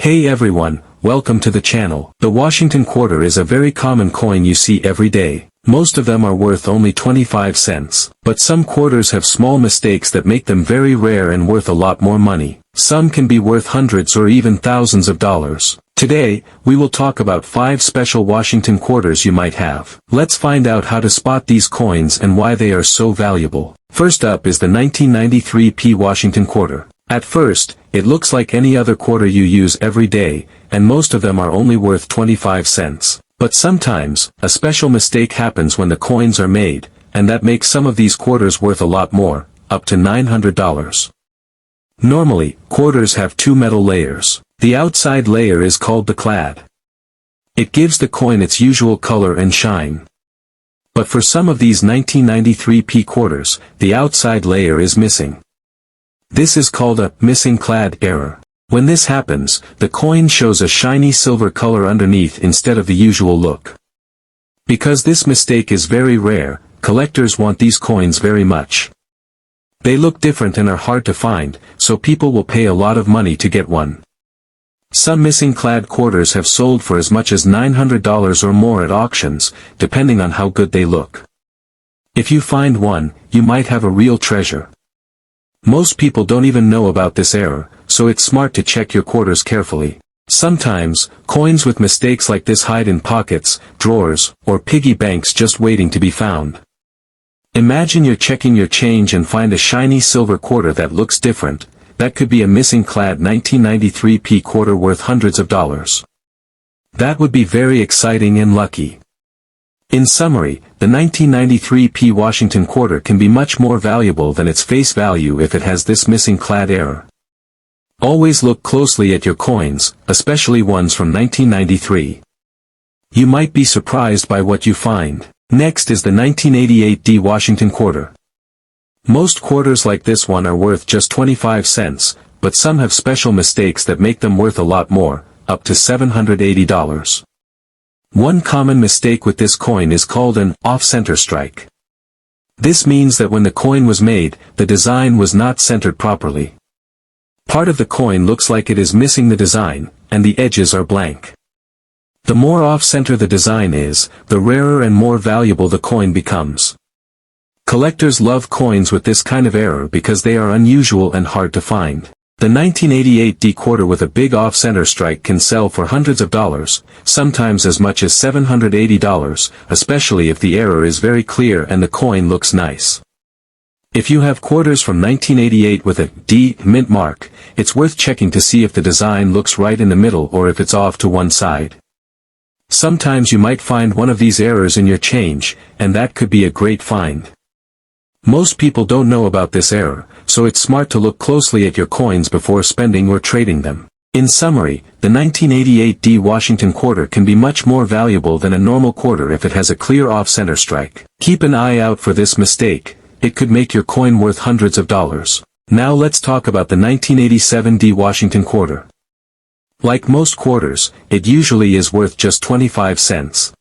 Hey everyone, welcome to the channel. The Washington quarter is a very common coin you see every day. Most of them are worth only 25 cents. But some quarters have small mistakes that make them very rare and worth a lot more money. Some can be worth hundreds or even thousands of dollars. Today, we will talk about 5 special Washington quarters you might have. Let's find out how to spot these coins and why they are so valuable. First up is the 1993 Washington quarter. At first, it looks like any other quarter you use every day, and most of them are only worth 25 cents. But sometimes, a special mistake happens when the coins are made, and that makes some of these quarters worth a lot more, up to $900. Normally, quarters have 2 metal layers. The outside layer is called the clad. It gives the coin its usual color and shine. But for some of these 1993 quarters, the outside layer is missing. This is called a missing clad error. When this happens, the coin shows a shiny silver color underneath instead of the usual look. Because this mistake is very rare, collectors want these coins very much. They look different and are hard to find, so people will pay a lot of money to get one. Some missing clad quarters have sold for as much as $900 or more at auctions, depending on how good they look. If you find one, you might have a real treasure. Most people don't even know about this error, so it's smart to check your quarters carefully. Sometimes, coins with mistakes like this hide in pockets, drawers, or piggy banks just waiting to be found. Imagine you're checking your change and find a shiny silver quarter that looks different. That could be a missing clad 1993 quarter worth hundreds of dollars. That would be very exciting and lucky. In summary, the 1993 Washington quarter can be much more valuable than its face value if it has this missing clad error. Always look closely at your coins, especially ones from 1993. You might be surprised by what you find. Next is the 1988 Washington quarter. Most quarters like this one are worth just 25 cents, but some have special mistakes that make them worth a lot more, up to $780. One common mistake with this coin is called an off-center strike. This means that when the coin was made, the design was not centered properly. Part of the coin looks like it is missing the design, and the edges are blank. The more off-center the design is, the rarer and more valuable the coin becomes. Collectors love coins with this kind of error because they are unusual and hard to find. The 1988 quarter with a big off-center strike can sell for hundreds of dollars, sometimes as much as $780, especially if the error is very clear and the coin looks nice. If you have quarters from 1988 with a D mint mark, it's worth checking to see if the design looks right in the middle or if it's off to one side. Sometimes you might find one of these errors in your change, and that could be a great find. Most people don't know about this error, so it's smart to look closely at your coins before spending or trading them. In summary, the 1988 Washington quarter can be much more valuable than a normal quarter if it has a clear off-center strike. Keep an eye out for this mistake. It could make your coin worth hundreds of dollars. Now let's talk about the 1987 Washington quarter. Like most quarters, it usually is worth just 25 cents.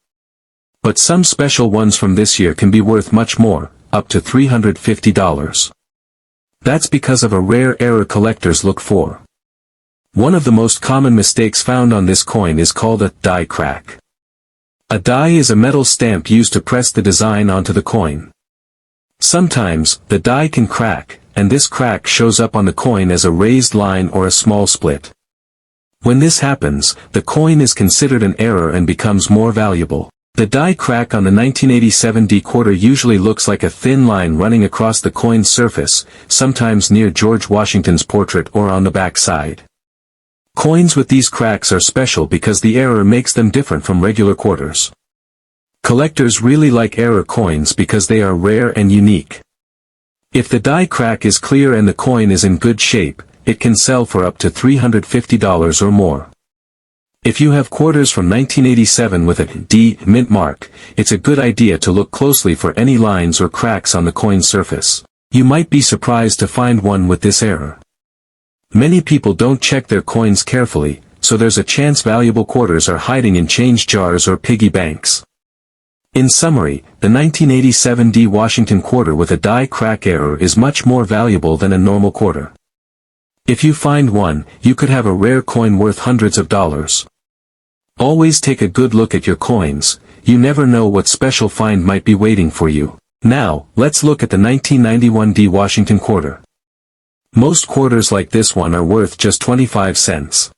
But some special ones from this year can be worth much more, up to $350. That's because of a rare error collectors look for. One of the most common mistakes found on this coin is called a die crack. A die is a metal stamp used to press the design onto the coin. Sometimes, the die can crack, and this crack shows up on the coin as a raised line or a small split. When this happens, the coin is considered an error and becomes more valuable. The die crack on the 1987 quarter usually looks like a thin line running across the coin's surface, sometimes near George Washington's portrait or on the back side. Coins with these cracks are special because the error makes them different from regular quarters. Collectors really like error coins because they are rare and unique. If the die crack is clear and the coin is in good shape, it can sell for up to $350 or more. If you have quarters from 1987 with a D mint mark, it's a good idea to look closely for any lines or cracks on the coin's surface. You might be surprised to find one with this error. Many people don't check their coins carefully, so there's a chance valuable quarters are hiding in change jars or piggy banks. In summary, the 1987 Washington quarter with a die crack error is much more valuable than a normal quarter. If you find one, you could have a rare coin worth hundreds of dollars. Always take a good look at your coins, you never know what special find might be waiting for you. Now, let's look at the 1991 D Washington quarter. Most quarters like this one are worth just 25 cents.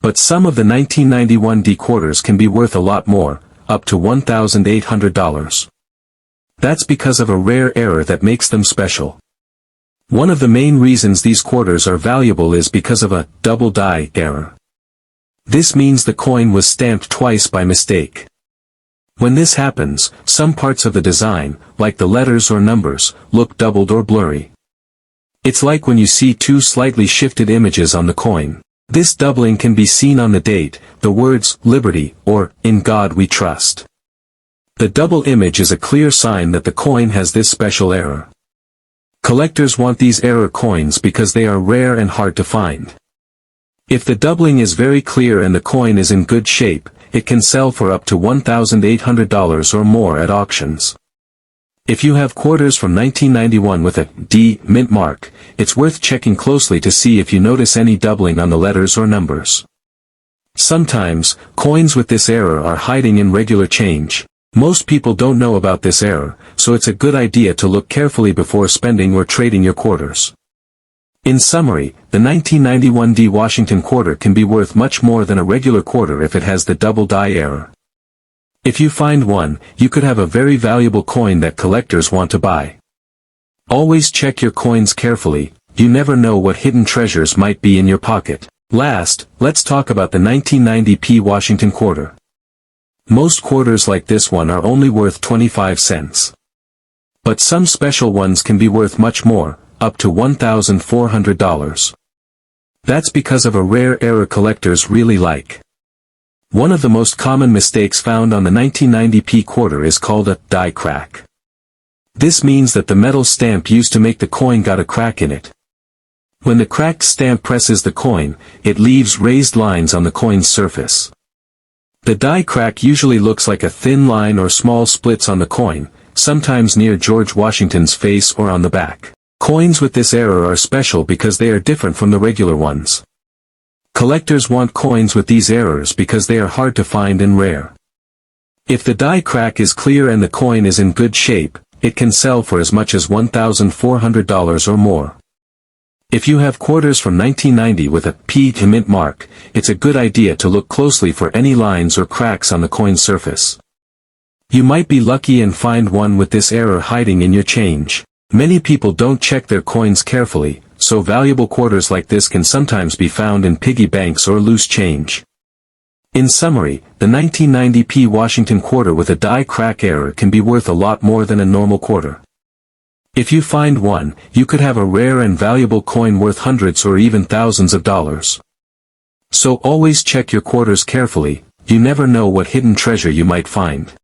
But some of the 1991 D quarters can be worth a lot more, up to $1,800. That's because of a rare error that makes them special. One of the main reasons these quarters are valuable is because of a double die error. This means the coin was stamped twice by mistake. When this happens, some parts of the design, like the letters or numbers, look doubled or blurry. It's like when you see two slightly shifted images on the coin. This doubling can be seen on the date, the words, Liberty, or, In God We Trust. The double image is a clear sign that the coin has this special error. Collectors want these error coins because they are rare and hard to find. If the doubling is very clear and the coin is in good shape, it can sell for up to $1,800 or more at auctions. If you have quarters from 1991 with a D mint mark, it's worth checking closely to see if you notice any doubling on the letters or numbers. Sometimes, coins with this error are hiding in regular change. Most people don't know about this error, so it's a good idea to look carefully before spending or trading your quarters. In summary, the 1991 D Washington quarter can be worth much more than a regular quarter if it has the double die error. If you find one, you could have a very valuable coin that collectors want to buy. Always check your coins carefully, you never know what hidden treasures might be in your pocket. Last, let's talk about the 1990 P Washington quarter. Most quarters like this one are only worth 25 cents. But some special ones can be worth much more, up to $1,400. That's because of a rare error collectors really like. One of the most common mistakes found on the 1990 P quarter is called a die crack. This means that the metal stamp used to make the coin got a crack in it. When the cracked stamp presses the coin, it leaves raised lines on the coin's surface. The die crack usually looks like a thin line or small splits on the coin, sometimes near George Washington's face or on the back. Coins with this error are special because they are different from the regular ones. Collectors want coins with these errors because they are hard to find and rare. If the die crack is clear and the coin is in good shape, it can sell for as much as $1,400 or more. If you have quarters from 1990 with a P to mint mark, it's a good idea to look closely for any lines or cracks on the coin surface. You might be lucky and find one with this error hiding in your change. Many people don't check their coins carefully, so valuable quarters like this can sometimes be found in piggy banks or loose change. In summary, the 1990 P Washington quarter with a die crack error can be worth a lot more than a normal quarter. If you find one, you could have a rare and valuable coin worth hundreds or even thousands of dollars. So always check your quarters carefully, you never know what hidden treasure you might find.